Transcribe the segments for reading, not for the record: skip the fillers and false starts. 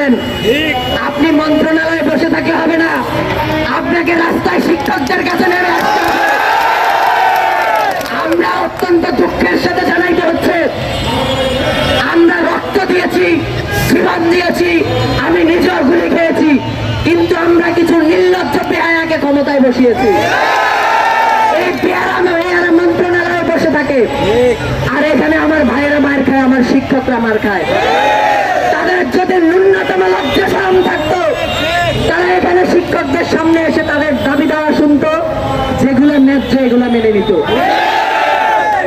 করেন। আপনি মন্ত্রণালয়ে বসে থাকলে হবে না, আপনাকে রাস্তায় শিক্ষকদের কাছে নেমে আসতে হবে। আমরা অত্যন্ত দুঃখের সাথে জানাইতে হচ্ছে, আমরা রক্ত দিয়েছি, জীবন দিয়েছি, আমি নিজেও গুলি খেয়েছি, কিন্তু আমরা কিছু নির্লজ্জ বেহায়াকে ক্ষমতায় বসিয়েছি। এই বেহারা মন্ত্রণালয়ে বসে থাকে, আর এখানে আমার ভাইয়েরা মার খায়, আমার শিক্ষকরা মার খায়। তাদের যদি ন্যূনতম লজ্জা শরম থাকতো, তারা এখানে শিক্ষকদের সামনে এসে তাদের দাবি দেওয়া শুনতো, যেগুলো ন্যায্য এগুলো মেনে নিত।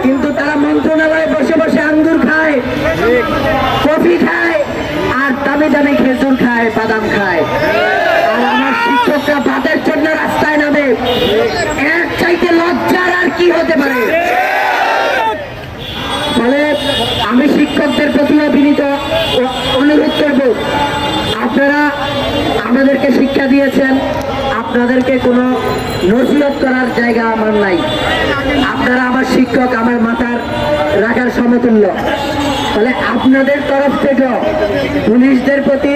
কিন্তু তারা মন্ত্রণালয়ে বসে বসে আঙ্গুর খায়, কফি খায়, আর দামি দামি খেজুর খায়, বাদাম খায়। আর আমার শিক্ষকরা ভাতের জন্য রাস্তায় নামে। এর চাইতে লজ্জার আর কি হতে পারে? ফলে আমি শিক্ষকদের প্রতি বিনীত অনুরোধ করব, আপনারা আমাদেরকে শিক্ষা দিয়েছেন, আপনাদেরকে কোনো নসিহত করার জায়গা আমার নাই। আপনারা আমার শিক্ষক, আমার মাথার রাখার সমতুল্য। ফলে আপনাদের তরফ থেকে পুলিশদের প্রতি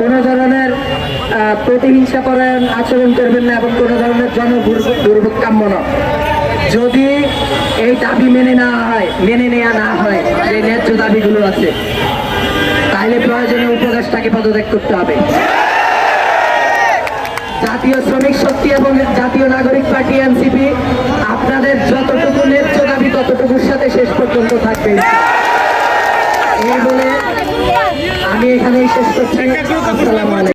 কোনো ধরনের প্রতিহিংসা করেন আচরণ করবেন না, এবং কোনো ধরনের জনদুর্ভোগ কাম্য নয়। যদি এই দাবি মেনে নেওয়া না হয়, যে ন্যায্য দাবিগুলো আছে, তাহলে প্রয়োজনে উপদেষ্টাকে পদত্যাগ করতে হবে। জাতীয় শ্রমিক শক্তি এবং জাতীয় নাগরিক পার্টি এনসিপি আপনাদের যতটুকু ন্যায্য দাবি ততটুকুর সাথে শেষ পর্যন্ত থাকবে। এই বলে আমি এখানেই শেষ করছি। আসসালামু আলাইকুম।